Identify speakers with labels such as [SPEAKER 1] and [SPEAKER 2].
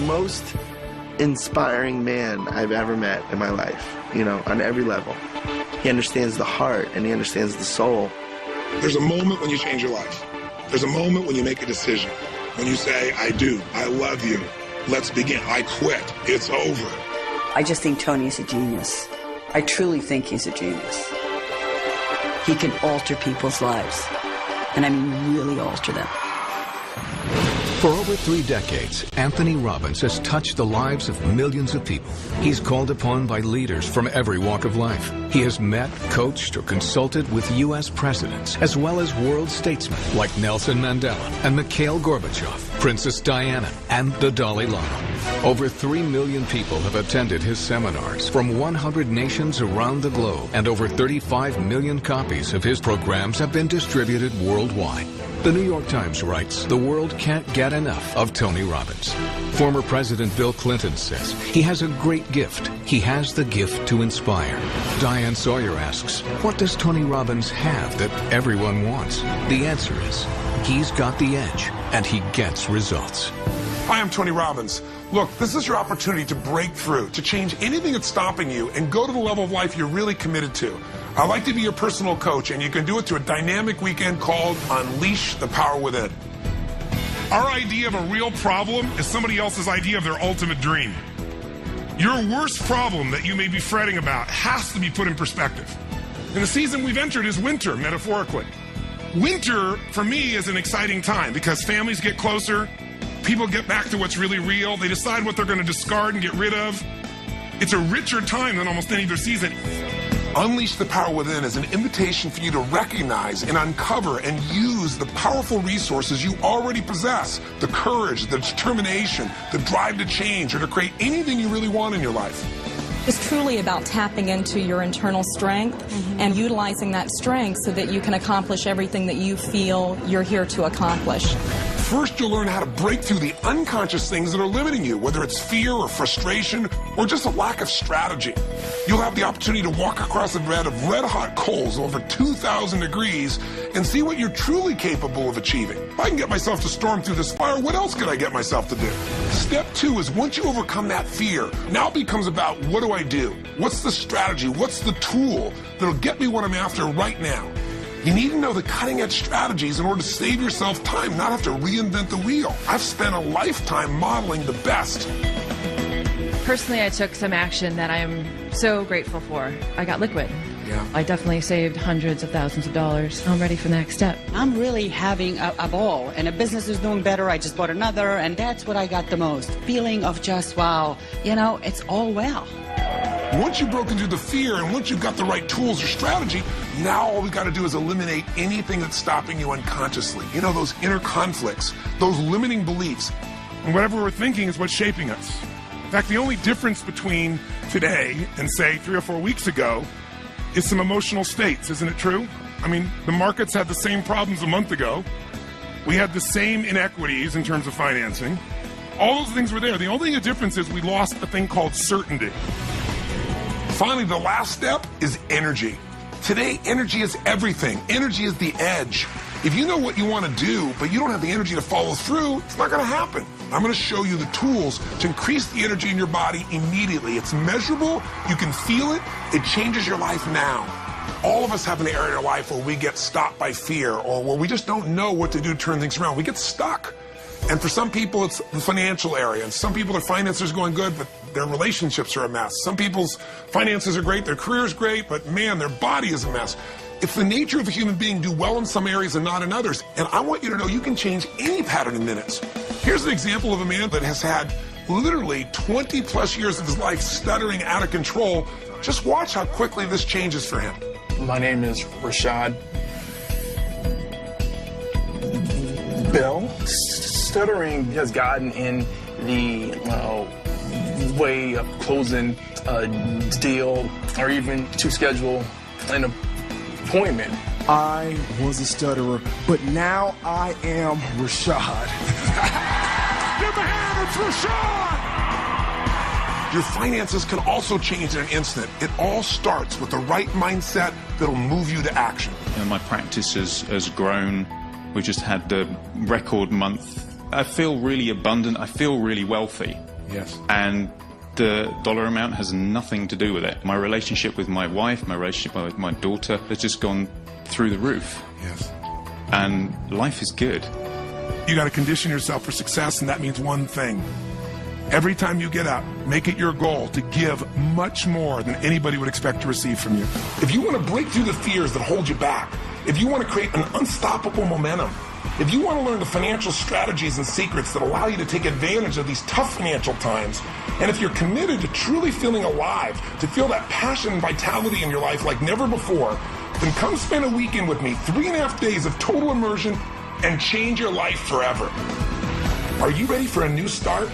[SPEAKER 1] most inspiring man I've ever met in my life, you know, on every level. He understands the heart and he understands the soul.
[SPEAKER 2] There's a moment when you change your life. There's a moment when you make a decision. When you say, I do, I love you, let's begin, I quit, it's over.
[SPEAKER 3] I just think Tony's a genius. I truly think he's a genius. He can alter people's lives, and I mean really alter them.
[SPEAKER 4] For over 3 decades, Anthony Robbins has touched the lives of millions of people. He's called upon by leaders from every walk of life. He has met, coached, or consulted with U.S. presidents, as well as world statesmen like Nelson Mandela and Mikhail Gorbachev, Princess Diana, and the Dalai Lama. Over 3 million people have attended his seminars from 100 nations around the globe, and over 35 million copies of his programs have been distributed worldwide. The New York Times writes, the world can't get enough of Tony Robbins. Former President Bill Clinton says he has a great gift. He has the gift to inspire. Diane Sawyer asks, what does Tony Robbins have that everyone wants? The answer is, he's got the edge, and he gets results.
[SPEAKER 2] Hi, I'm Tony Robbins. Look, this is your opportunity to break through, to change anything that's stopping you and go to the level of life you're really committed to. I'd like to be your personal coach, and you can do it through a dynamic weekend called Unleash the Power Within. Our idea of a real problem is somebody else's idea of their ultimate dream. Your worst problem that you may be fretting about has to be put in perspective. And the season we've entered is winter, metaphorically. Winter, for me, is an exciting time because families get closer, people get back to what's really real, they decide what they're going to discard and get rid of. It's a richer time than almost any other season. Unleash the Power Within is an invitation for you to recognize and uncover and use the powerful resources you already possess, the courage, the determination, the drive to change or to create anything you really want in your life.
[SPEAKER 5] It's truly about tapping into your internal strength and utilizing that strength so that you can accomplish everything that you feel you're here to accomplish.
[SPEAKER 2] First, you'll learn how to break through the unconscious things that are limiting you, whether it's fear or frustration or just a lack of strategy. You'll have the opportunity to walk across a bed of red-hot coals over 2,000 degrees and see what you're truly capable of achieving. If I can get myself to storm through this fire, what else could I get myself to do? Step 2 is once you overcome that fear, now it becomes about what do I do? What's the strategy? What's the tool that'll get me what I'm after right now? You need to know the cutting-edge strategies in order to save yourself time, not have to reinvent the wheel. I've spent a lifetime modeling the best.
[SPEAKER 6] Personally, I took some action that I am so grateful for. I got liquid.
[SPEAKER 2] Yeah.
[SPEAKER 6] I definitely saved hundreds of thousands of dollars. I'm ready for the next step.
[SPEAKER 3] I'm really having a ball, and the business is doing better. I just bought another, and that's what I got the most. Feeling of just, wow, you know, it's all well.
[SPEAKER 2] Once you've broken through the fear and once you've got the right tools or strategy, now all we got to do is eliminate anything that's stopping you unconsciously. You know, those inner conflicts, those limiting beliefs. And whatever we're thinking is what's shaping us. In fact, the only difference between today and, say, 3 or 4 weeks ago is some emotional states, isn't it true? I mean, the markets had the same problems a month ago. We had the same inequities in terms of financing. All those things were there. The only difference is we lost a thing called certainty. Finally, the last step is energy. Today, energy is everything. Energy is the edge. If you know what you want to do, but you don't have the energy to follow through, it's not going to happen. I'm going to show you the tools to increase the energy in your body immediately. It's measurable. You can feel it. It changes your life now. All of us have an area in our life where we get stopped by fear or where we just don't know what to do to turn things around. We get stuck. And for some people, it's the financial area. And some people, their finances are going good, but their relationships are a mess. Some people's finances are great, their career is great, but man, their body is a mess. It's the nature of a human being to do well in some areas and not in others. And I want you to know you can change any pattern in minutes. Here's an example of a man that has had literally 20 plus years of his life stuttering out of control. Just watch how quickly this changes for him.
[SPEAKER 7] My name is Rashad. Bill, stuttering has gotten in the way of closing a deal or even to schedule an appointment.
[SPEAKER 8] I was a stutterer, but now I am Rashad.
[SPEAKER 2] Give the hand, it's Rashad! Your finances can also change in an instant. It all starts with the right mindset that'll move you to action.
[SPEAKER 9] My practice has grown. We just had the record month. I feel really abundant. I feel really wealthy.
[SPEAKER 2] Yes.
[SPEAKER 9] And the dollar amount has nothing to do with it. My relationship with my wife, my relationship with my daughter has just gone through the roof.
[SPEAKER 2] Yes.
[SPEAKER 9] And life is good.
[SPEAKER 2] You got to condition yourself for success, and that means one thing. Every time you get up, make it your goal to give much more than anybody would expect to receive from you. If you want to break through the fears that hold you back, if you want to create an unstoppable momentum, if you want to learn the financial strategies and secrets that allow you to take advantage of these tough financial times, and if you're committed to truly feeling alive, to feel that passion and vitality in your life like never before, then come spend a weekend with me, 3.5 days of total immersion, and change your life forever. Are you ready for a new start?